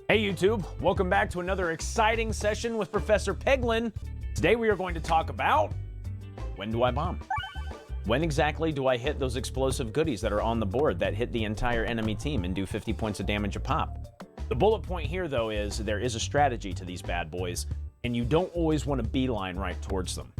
Hey YouTube, welcome back to another exciting session with Professor Peglin. Today we are going to talk about when do I bomb? When exactly do I hit those explosive goodies that are on the board that hit the entire enemy team and do 50 points of damage a pop? The bullet point here though is there is a strategy to these bad boys and you don't always want to beeline right towards them.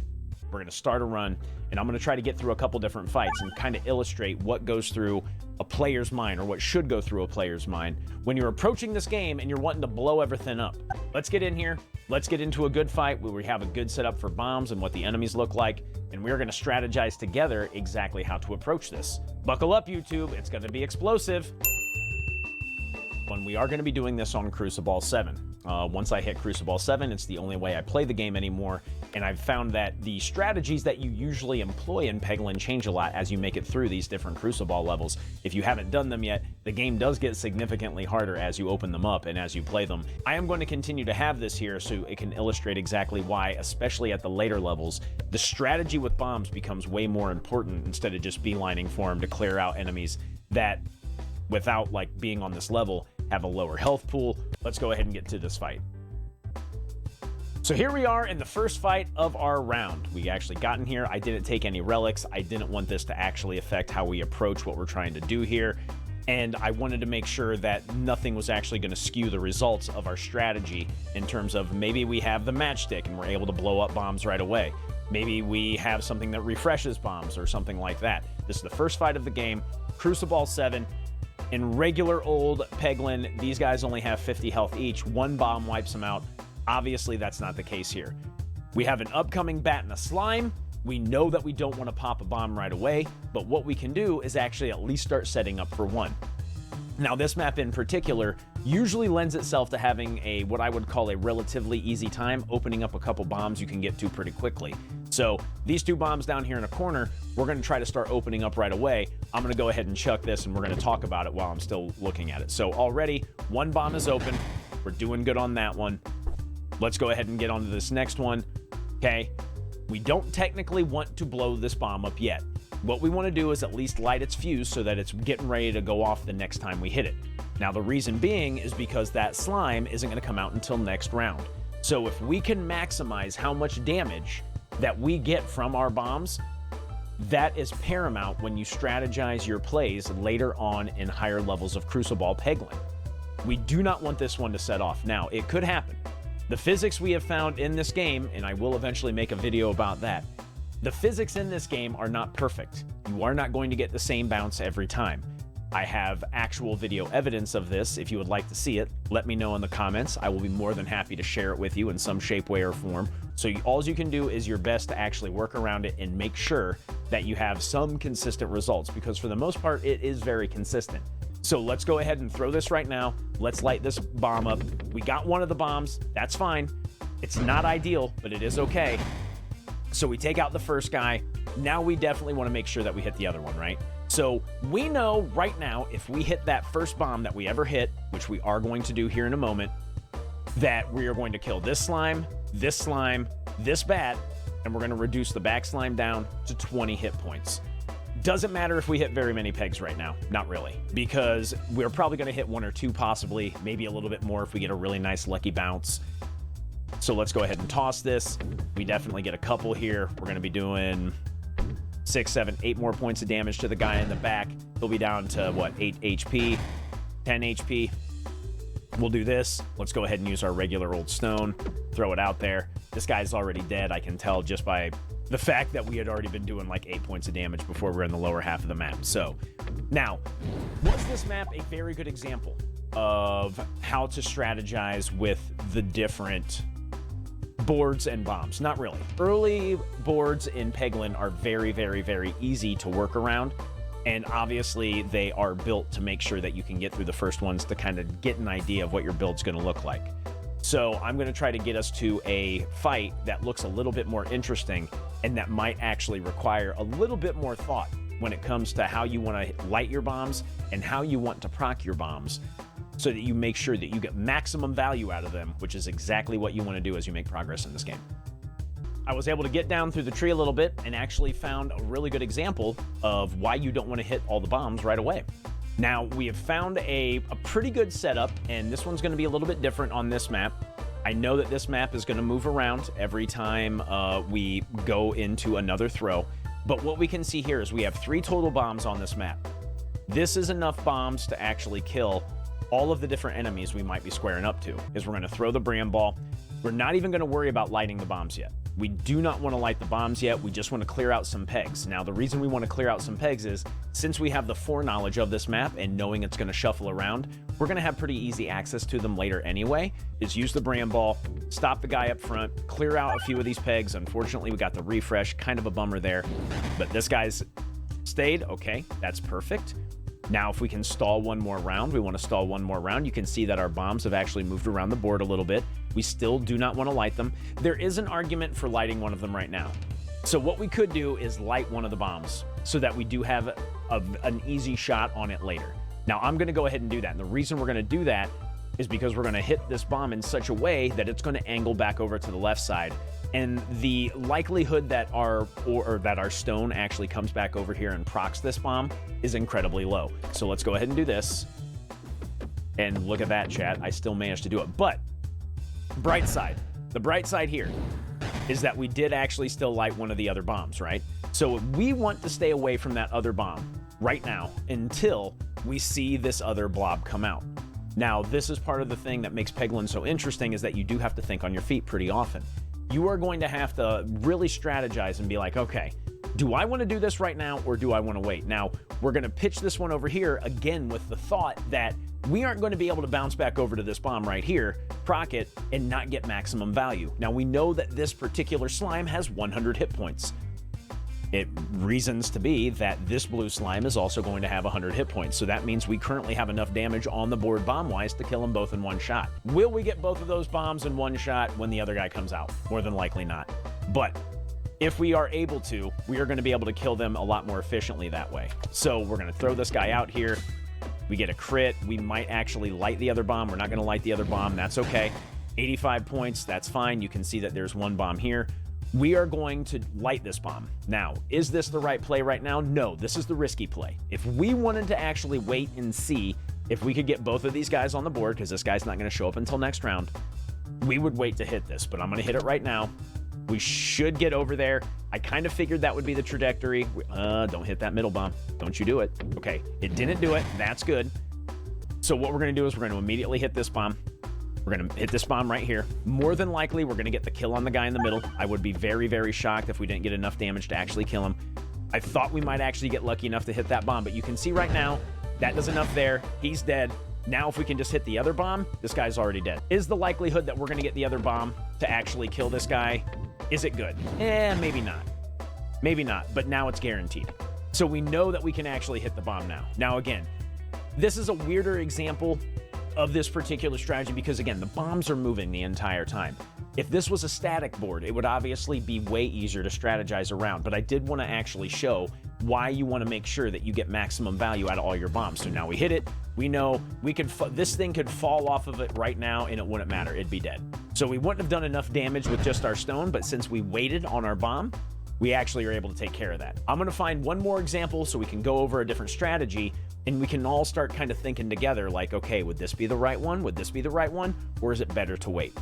We're going to start a run and I'm going to try to get through a couple different fights and kind of illustrate what goes through a player's mind, or what should go through a player's mind when you're approaching this game and you're wanting to blow everything up. Let's get in here. Let's get into a good fight where we have a good setup for bombs and what the enemies look like, and we're going to strategize together exactly how to approach this. Buckle up, YouTube. It's going to be explosive. When we are going to be doing this on Crucible 7. Once I hit Crucible 7, it's the only way I play the game anymore, and I've found that the strategies that you usually employ in Peglin change a lot as you make it through these different Crucible levels. If you haven't done them yet, the game does get significantly harder as you open them up and as you play them. I am going to continue to have this here so it can illustrate exactly why, especially at the later levels, the strategy with bombs becomes way more important instead of just beelining for them to clear out enemies that, without like being on this level, have a lower health pool. Let's go ahead and get to this fight. So here we are in the first fight of our round. We actually got in here. I didn't take any relics. I didn't want this to actually affect how we approach what we're trying to do here. And I wanted to make sure that nothing was actually going to skew the results of our strategy in terms of maybe we have the matchstick and we're able to blow up bombs right away. Maybe we have something that refreshes bombs or something like that. This is the first fight of the game, Crucible 7. In regular old Peglin, these guys only have 50 health each. One bomb wipes them out. Obviously, that's not the case here. We have an upcoming bat and a slime. We know that we don't want to pop a bomb right away, but what we can do is actually at least start setting up for one. Now, this map in particular usually lends itself to having a what I would call a relatively easy time opening up a couple bombs you can get to pretty quickly. So these two bombs down here in a corner, we're going to try to start opening up right away. I'm going to go ahead and chuck this and we're going to talk about it while I'm still looking at it. So already one bomb is open. We're doing good on that one. Let's go ahead and get onto this next one. Okay. We don't technically want to blow this bomb up yet. What we want to do is at least light its fuse so that it's getting ready to go off the next time we hit it. Now, the reason being is because that slime isn't going to come out until next round. So if we can maximize how much damage that we get from our bombs, that is paramount when you strategize your plays later on in higher levels of Crucible Peglin. We do not want this one to set off. Now, it could happen. The physics we have found in this game, and I will eventually make a video about that, the physics in this game are not perfect. You are not going to get the same bounce every time. I have actual video evidence of this. If you would like to see it, let me know in the comments. I will be more than happy to share it with you in some shape, way, or form. So all you can do is your best to actually work around it and make sure that you have some consistent results, because for the most part, it is very consistent. So let's go ahead and throw this right now. Let's light this bomb up. We got one of the bombs. That's fine. It's not ideal, but it is okay. So we take out the first guy. Now we definitely want to make sure that we hit the other one, right? So we know right now, if we hit that first bomb that we ever hit, which we are going to do here in a moment, that we are going to kill this slime, this bat, and we're going to reduce the back slime down to 20 hit points. Doesn't matter if we hit very many pegs right now. Not really, because we're probably going to hit one or two, possibly, maybe a little bit more if we get a really nice lucky bounce. So let's go ahead and toss this. We definitely get a couple here. We're going to be doing 6, 7, 8 more points of damage to the guy in the back. He'll be down to, what, 8 HP, 10 HP. We'll do this. Let's go ahead and use our regular old stone. Throw it out there. This guy's already dead, I can tell just by the fact that we had already been doing like 8 points of damage before we're in the lower half of the map. So, now, was this map a very good example of how to strategize with the different boards and bombs? Not really. Early boards in Peglin are very, very, very easy to work around. And obviously they are built to make sure that you can get through the first ones to kind of get an idea of what your build's going to look like. So I'm going to try to get us to a fight that looks a little bit more interesting and that might actually require a little bit more thought when it comes to how you want to light your bombs and how you want to proc your bombs, so that you make sure that you get maximum value out of them, which is exactly what you want to do as you make progress in this game. I was able to get down through the tree a little bit and actually found a really good example of why you don't want to hit all the bombs right away. Now, we have found a pretty good setup, and this one's going to be a little bit different on this map. I know that this map is going to move around every time we go into another throw, but what we can see here is we have 3 total bombs on this map. This is enough bombs to actually kill all of the different enemies we might be squaring up to. Is we're going to throw the bram ball. We're not even going to worry about lighting the bombs yet. We do not want to light the bombs yet. We just want to clear out some pegs. Now, the reason we want to clear out some pegs is since we have the foreknowledge of this map and knowing it's going to shuffle around, we're going to have pretty easy access to them later anyway. Is use the bram ball, stop the guy up front, clear out a few of these pegs. Unfortunately, we got the refresh, kind of a bummer there, but this guy's stayed. Okay, that's perfect. Now, if we can stall one more round, we want to stall one more round. You can see that our bombs have actually moved around the board a little bit. We still do not want to light them. There is an argument for lighting one of them right now. So what we could do is light one of the bombs so that we do have an easy shot on it later. Now, I'm going to go ahead and do that. And the reason we're going to do that is because we're going to hit this bomb in such a way that it's going to angle back over to the left side. And the likelihood that our stone actually comes back over here and procs this bomb is incredibly low. So let's go ahead and do this. And look at that, chat. I still managed to do it. But bright side, the bright side here is that we did actually still light one of the other bombs, right? So we want to stay away from that other bomb right now until we see this other blob come out. Now, this is part of the thing that makes Peglin so interesting is that you do have to think on your feet pretty often. You are going to have to really strategize and be like, okay, do I want to do this right now or do I want to wait? Now, we're going to pitch this one over here again with the thought that we aren't going to be able to bounce back over to this bomb right here, proc it, and not get maximum value. Now, we know that this particular slime has 100 hit points. It reasons to be that this blue slime is also going to have 100 hit points. So that means we currently have enough damage on the board bomb-wise to kill them both in one shot. Will we get both of those bombs in one shot when the other guy comes out? More than likely not. But if we are able to, we are going to be able to kill them a lot more efficiently that way. So we're going to throw this guy out here. We get a crit. We might actually light the other bomb. We're not going to light the other bomb. That's okay. 85 points. That's fine. You can see that there's one bomb here. We are going to light this bomb. Now, is this the right play right now? No, this is the risky play. If we wanted to actually wait and see if we could get both of these guys on the board, because this guy's not going to show up until next round, we would wait to hit this, but I'm going to hit it right now. We should get over there. I kind of figured that would be the trajectory. Don't hit that middle bomb. Don't you do it. Okay, it didn't do it. That's good. So what we're going to do is we're going to immediately hit this bomb. We're going to hit this bomb right here. More than likely, we're going to get the kill on the guy in the middle. I would be very, very shocked if we didn't get enough damage to actually kill him. I thought we might actually get lucky enough to hit that bomb, but you can see right now, that does enough there. He's dead. Now, if we can just hit the other bomb, this guy's already dead. Is the likelihood that we're going to get the other bomb to actually kill this guy, is it good? Maybe not. Maybe not, but now it's guaranteed. So we know that we can actually hit the bomb now. Now, again, this is a weirder example of this particular strategy because, again, the bombs are moving the entire time. If this was a static board, it would obviously be way easier to strategize around, but I did want to actually show why you want to make sure that you get maximum value out of all your bombs. So now we hit it. We know we could this thing could fall off of it right now and it wouldn't matter. It'd be dead. So we wouldn't have done enough damage with just our stone, but since we waited on our bomb, we actually are able to take care of that. I'm going to find one more example so we can go over a different strategy and we can all start kind of thinking together like, okay, would this be the right one? Would this be the right one? Or is it better to wait?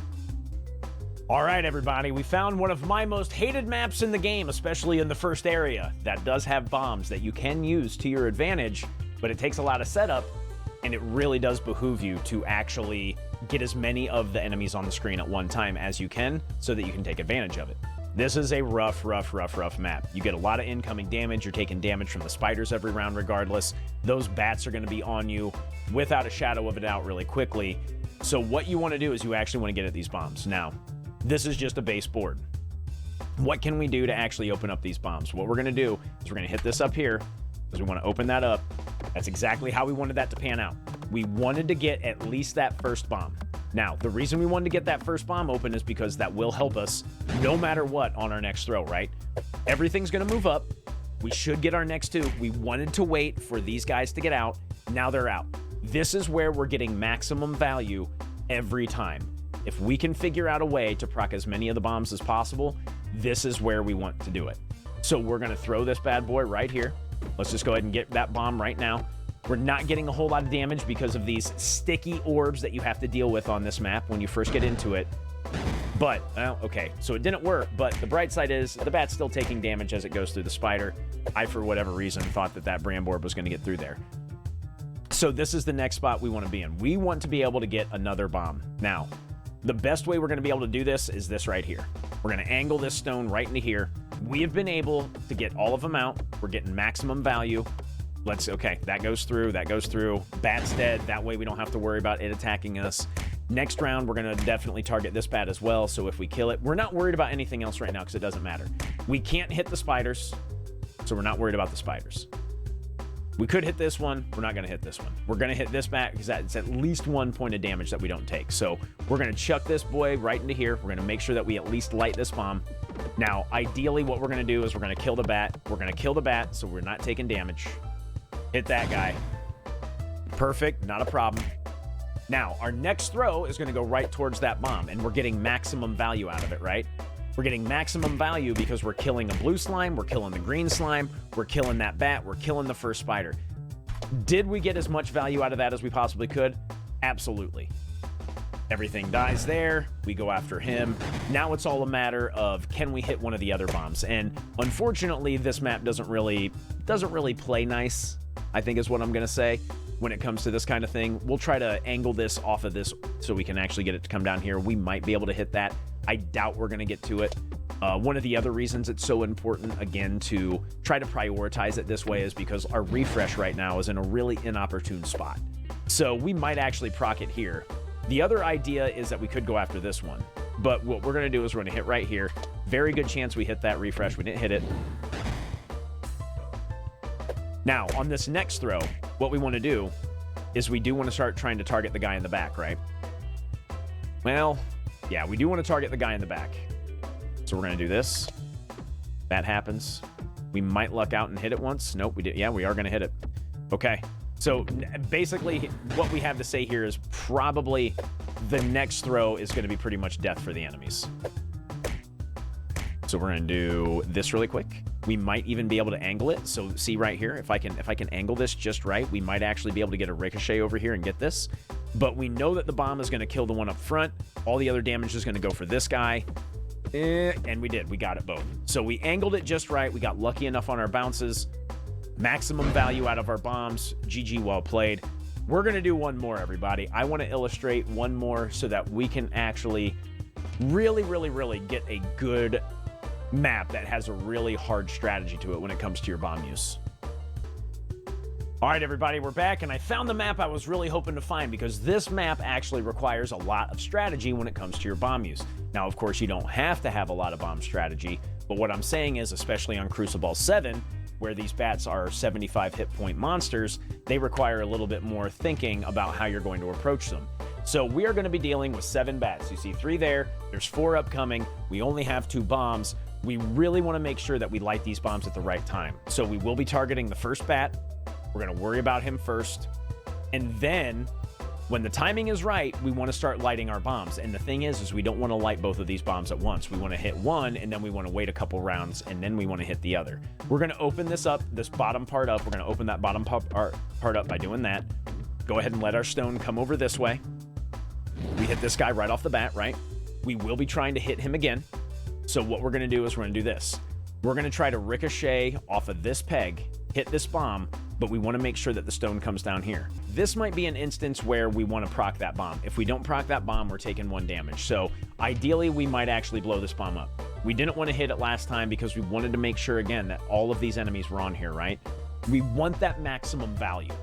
All right, everybody, we found one of my most hated maps in the game, especially in the first area, that does have bombs that you can use to your advantage, but it takes a lot of setup, and it really does behoove you to actually get as many of the enemies on the screen at one time as you can so that you can take advantage of it. This is a rough map. You get a lot of incoming damage. You're taking damage from the spiders every round regardless. Those bats are going to be on you without a shadow of a doubt really quickly. So what you want to do is you actually want to get at these bombs. Now, this is just a base board. What can we do to actually open up these bombs? What we're going to do is we're going to hit this up here because we want to open that up. That's exactly how we wanted that to pan out. We wanted to get at least that first bomb. Now, the reason we wanted to get that first bomb open is because that will help us no matter what on our next throw, right? Everything's going to move up. We should get our next two. We wanted to wait for these guys to get out. Now they're out. This is where we're getting maximum value every time. If we can figure out a way to proc as many of the bombs as possible, this is where we want to do it. So we're going to throw this bad boy right here. Let's just go ahead and get that bomb right now. We're not getting a whole lot of damage because of these sticky orbs that you have to deal with on this map when you first get into it. But, well, okay, so it didn't work, but the bright side is the bat's still taking damage as it goes through the spider. I, for whatever reason, thought that that Bramble Orb was going to get through there. So this is the next spot we want to be in. We want to be able to get another bomb. Now, the best way we're going to be able to do this is this right here. We're going to angle this stone right into here. We have been able to get all of them out. We're getting maximum value. Okay, that goes through, that goes through. Bat's dead. That way we don't have to worry about it attacking us. Next round, we're going to definitely target this bat as well, so if we kill it, we're not worried about anything else right now because it doesn't matter. We can't hit the spiders, so we're not worried about the spiders. We could hit this one. We're not going to hit this one. We're going to hit this bat because that's at least 1 point of damage that we don't take. So we're going to chuck this boy right into here. We're going to make sure that we at least light this bomb. Now, ideally, what we're going to do is we're going to kill the bat. We're going to kill the bat so we're not taking damage. Hit that guy. Perfect. Not a problem. Now, our next throw is going to go right towards that bomb, and we're getting maximum value out of it, right? We're getting maximum value because we're killing a blue slime, we're killing the green slime, we're killing that bat, we're killing the first spider. Did we get as much value out of that as we possibly could? Absolutely. Everything dies there. We go after him. Now it's all a matter of can we hit one of the other bombs? And unfortunately, this map doesn't really play nice, I think is what I'm going to say. When it comes to this kind of thing, we'll try to angle this off of this so we can actually get it to come down here. We might be able to hit that. I doubt we're going to get to it. One of the other reasons it's so important, again, to try to prioritize it this way is because our refresh right now is in a really inopportune spot. So we might actually proc it here. The other idea is that we could go after this one. But what we're going to do is we're going to hit right here. Very good chance we hit that refresh. We didn't hit it. Now, on this next throw, what we want to do is we do want to start trying to target the guy in the back, right? Well, yeah, we do want to target the guy in the back. So we're going to do this. That happens. We might luck out and hit it once. Nope, we did. Yeah, we are going to hit it. Okay. So basically, what we have to say here is probably the next throw is going to be pretty much death for the enemies. So we're going to do this really quick. We might even be able to angle it. So see right here, if I can angle this just right, we might actually be able to get a ricochet over here and get this. But we know that the bomb is going to kill the one up front. All the other damage is going to go for this guy. And we did. We got it both. So we angled it just right. We got lucky enough on our bounces. Maximum value out of our bombs. GG, well played. We're going to do one more, everybody. I want to illustrate one more so that we can actually really get a good map that has a really hard strategy to it when it comes to your bomb use. All right, everybody, we're back, and I found the map I was really hoping to find because this map actually requires a lot of strategy when it comes to your bomb use. Now, of course, you don't have to have a lot of bomb strategy, but what I'm saying is, especially on Crucible 7, where these bats are 75 hit point monsters, they require a little bit more thinking about how you're going to approach them. So we are going to be dealing with 7 bats. You see 3 there, there's 4 upcoming, we only have 2 bombs. We really want to make sure that we light these bombs at the right time. So we will be targeting the first bat. We're going to worry about him first. And then when the timing is right, we want to start lighting our bombs. And the thing is we don't want to light both of these bombs at once. We want to hit one, and then we want to wait a couple rounds, and then we want to hit the other. We're going to open this up, this bottom part up. We're going to open that bottom part up by doing that. Go ahead and let our stone come over this way. We hit this guy right off the bat, right? We will be trying to hit him again. So what we're going to do is we're going to do this. We're going to try to ricochet off of this peg, hit this bomb, but we want to make sure that the stone comes down here. This might be an instance where we want to proc that bomb. If we don't proc that bomb, we're taking 1 damage. So ideally, we might actually blow this bomb up. We didn't want to hit it last time because we wanted to make sure, again, that all of these enemies were on here, right? We want that maximum value.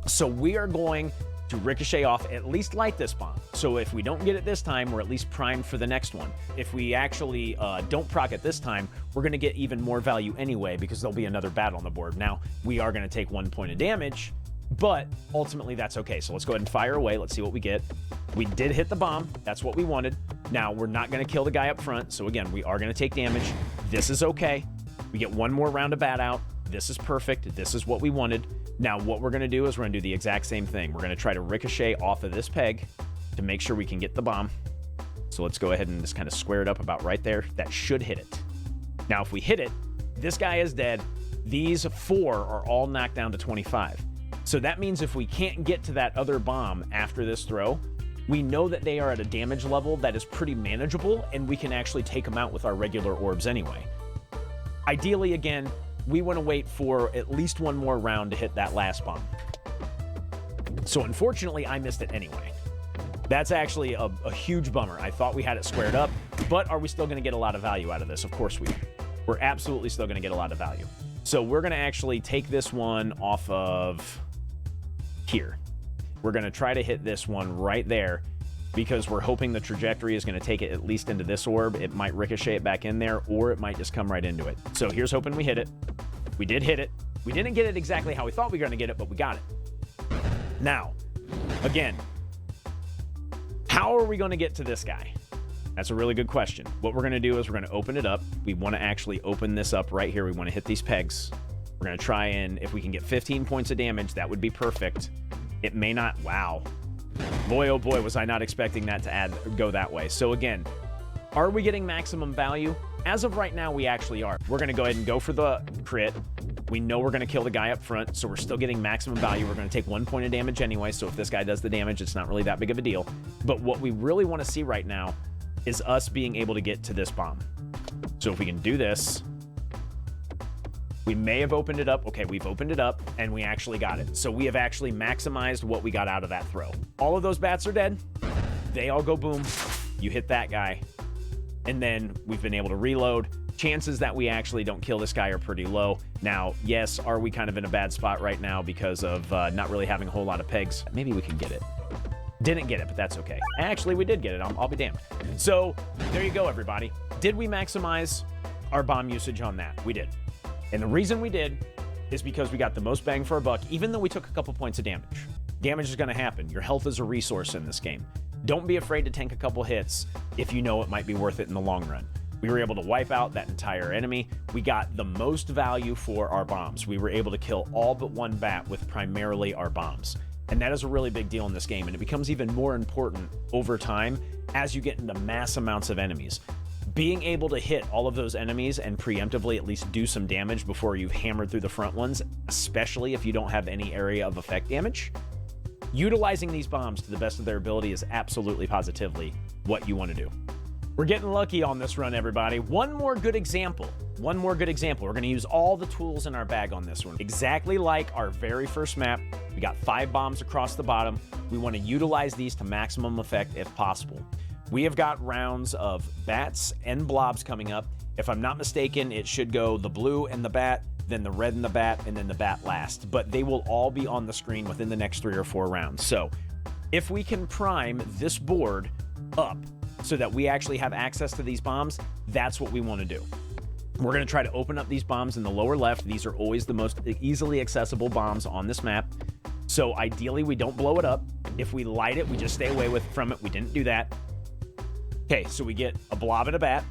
So we are going to ricochet off, at least light this bomb. So if we don't get it this time, we're at least primed for the next one. If we actually don't proc it this time, we're going to get even more value anyway because there'll be another battle on the board. Now, we are going to take 1 point of damage, but ultimately that's okay. So let's go ahead and fire away. Let's see what we get. We did hit the bomb. That's what we wanted. Now, we're not going to kill the guy up front. So again, we are going to take damage. This is okay. We get 1 more round of bat out. This is perfect. This is what we wanted. Now, what we're going to do is we're going to do the exact same thing. We're going to try to ricochet off of this peg to make sure we can get the bomb. So let's go ahead and just kind of square it up about right there. That should hit it. Now, if we hit it, this guy is dead. These 4 are all knocked down to 25. So that means if we can't get to that other bomb after this throw, we know that they are at a damage level that is pretty manageable, and we can actually take them out with our regular orbs anyway. Ideally, again, we want to wait for at least one more round to hit that last bomb. So unfortunately, I missed it anyway. That's actually a huge bummer. I thought we had it squared up, but are we still going to get a lot of value out of this? Of course we are. We're absolutely still going to get a lot of value. So we're going to actually take this one off of here. We're going to try to hit this one right there because we're hoping the trajectory is going to take it at least into this orb. It might ricochet it back in there, or it might just come right into it. So here's hoping we hit it. We did hit it. We didn't get it exactly how we thought we were going to get it, but we got it. Now, again, how are we going to get to this guy? That's a really good question. What we're going to do is we're going to open it up. We want to actually open this up right here. We want to hit these pegs. We're going to try and, if we can get 15 points of damage, that would be perfect. It may not. Wow. Boy, oh boy, was I not expecting that to go that way. So again, are we getting maximum value? As of right now, we actually are. We're going to go ahead and go for the crit. We know we're going to kill the guy up front, so we're still getting maximum value. We're going to take 1 point of damage anyway, so if this guy does the damage, it's not really that big of a deal. But what we really want to see right now is us being able to get to this bomb. So if we can do this, we may have opened it up. Okay, we've opened it up, and we actually got it. So we have actually maximized what we got out of that throw. All of those bats are dead. They all go boom. You hit that guy, and then we've been able to reload. Chances that we actually don't kill this guy are pretty low. Now, yes, are we kind of in a bad spot right now because of not really having a whole lot of pegs? Maybe we can get it. Didn't get it, but that's okay. Actually, we did get it. I'll be damned. So there you go, everybody. Did we maximize our bomb usage on that? We did. And the reason we did is because we got the most bang for our buck, even though we took a couple points of damage. Damage is going to happen. Your health is a resource in this game. Don't be afraid to tank a couple hits if you know it might be worth it in the long run. We were able to wipe out that entire enemy. We got the most value for our bombs. We were able to kill all but one bat with primarily our bombs. And that is a really big deal in this game, and it becomes even more important over time as you get into mass amounts of enemies. Being able to hit all of those enemies and preemptively at least do some damage before you've hammered through the front ones, especially if you don't have any area of effect damage, utilizing these bombs to the best of their ability is absolutely positively what you want to do. We're getting lucky on this run, everybody. One more good example. We're going to use all the tools in our bag on this one. Exactly like our very first map. We got 5 bombs across the bottom. We want to utilize these to maximum effect if possible. We have got rounds of bats and blobs coming up. If I'm not mistaken, it should go the blue and the bat, then the red and the bat, and then the bat last. But they will all be on the screen within the next 3 or 4 rounds. So if we can prime this board up so that we actually have access to these bombs, that's what we want to do. We're going to try to open up these bombs in the lower left. These are always the most easily accessible bombs on this map. So ideally, we don't blow it up. If we light it, we just stay away from it. We didn't do that. Okay, so we get a blob and a bat.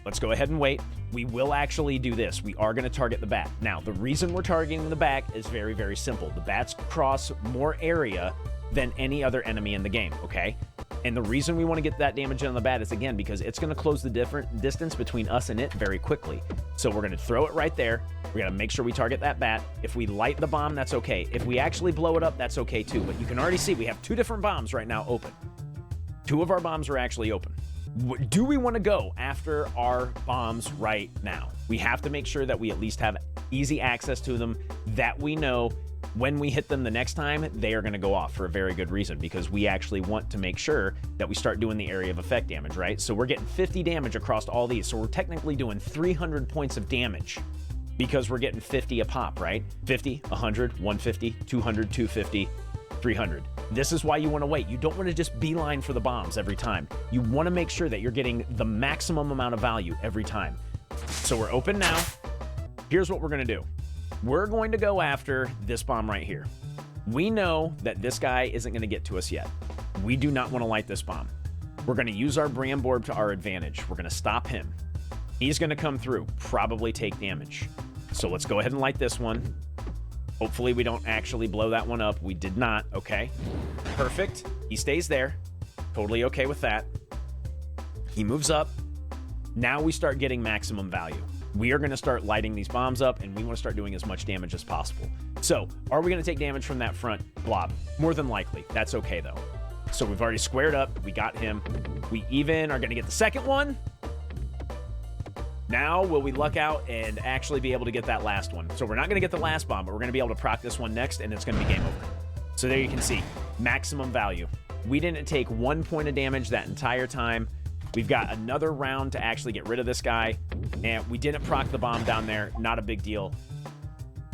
Let's go ahead and wait. We will actually do this. We are going to target the bat. Now, the reason we're targeting the bat is very, very simple. The bats cross more area than any other enemy in the game, okay? And the reason we want to get that damage on the bat is, again, because it's going to close the distance between us and it very quickly. So we're going to throw it right there. We're going to make sure we target that bat. If we light the bomb, that's okay. If we actually blow it up, that's okay too. But you can already see we have 2 different bombs right now open. 2 of our bombs are actually open. Do we want to go after our bombs right now? We have to make sure that we at least have easy access to them, that we know when we hit them the next time, they are going to go off for a very good reason, because we actually want to make sure that we start doing the area of effect damage, right? So we're getting 50 damage across all these. So we're technically doing 300 points of damage because we're getting 50 a pop, right? 50, 100, 150, 200, 250, 300. This is why you want to wait. You don't want to just beeline for the bombs every time. You want to make sure that you're getting the maximum amount of value every time. So we're open now. Here's what we're going to do. We're going to go after this bomb right here. We know that this guy isn't going to get to us yet. We do not want to light this bomb. We're going to use our Bram Borb to our advantage. We're going to stop him. He's going to come through, probably take damage. So let's go ahead and light this one. Hopefully we don't actually blow that one up. We did not. Okay. Perfect. He stays there. Totally okay with that. He moves up. Now we start getting maximum value. we are going to start lighting these bombs up, and we want to start doing as much damage as possible. So, are we going to take damage from that front blob? More than likely. That's okay, though. So we've already squared up. We got him. We even are going to get the second one. Now, will we luck out and actually be able to get that last one? So we're not going to get the last bomb, but we're going to be able to proc this one next, and it's going to be game over. So there you can see, maximum value. We didn't take 1 point of damage that entire time. We've got another round to actually get rid of this guy, and we didn't proc the bomb down there. Not a big deal.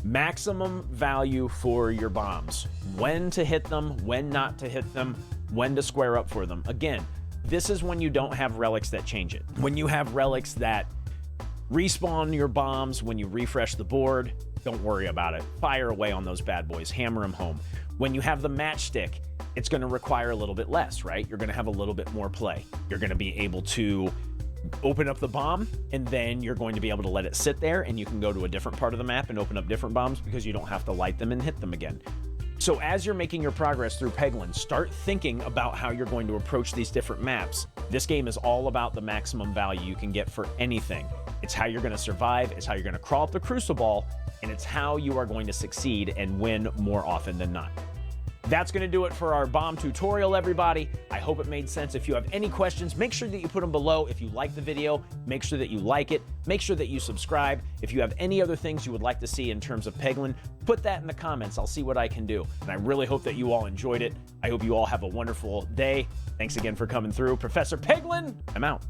Maximum value for your bombs. When to hit them, when not to hit them, when to square up for them. Again, this is when you don't have relics that change it. When you have relics that respawn your bombs when you refresh the board, don't worry about it. Fire away on those bad boys. Hammer them home. When you have the matchstick, it's going to require a little bit less, right? You're going to have a little bit more play. You're going to be able to open up the bomb, and then you're going to be able to let it sit there, and you can go to a different part of the map and open up different bombs because you don't have to light them and hit them again. So as you're making your progress through Peglin, start thinking about how you're going to approach these different maps. This game is all about the maximum value you can get for anything. It's how you're going to survive, it's how you're going to crawl up the crucible, and it's how you are going to succeed and win more often than not. That's going to do it for our bomb tutorial, everybody. I hope it made sense. If you have any questions, make sure that you put them below. If you like the video, make sure that you like it. Make sure that you subscribe. If you have any other things you would like to see in terms of Peglin, put that in the comments. I'll see what I can do. And I really hope that you all enjoyed it. I hope you all have a wonderful day. Thanks again for coming through. Professor Peglin, I'm out.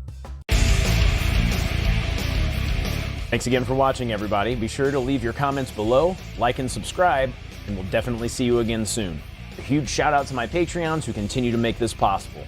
Thanks again for watching, everybody. Be sure to leave your comments below, like and subscribe, and we'll definitely see you again soon. A huge shout out to my Patreons who continue to make this possible.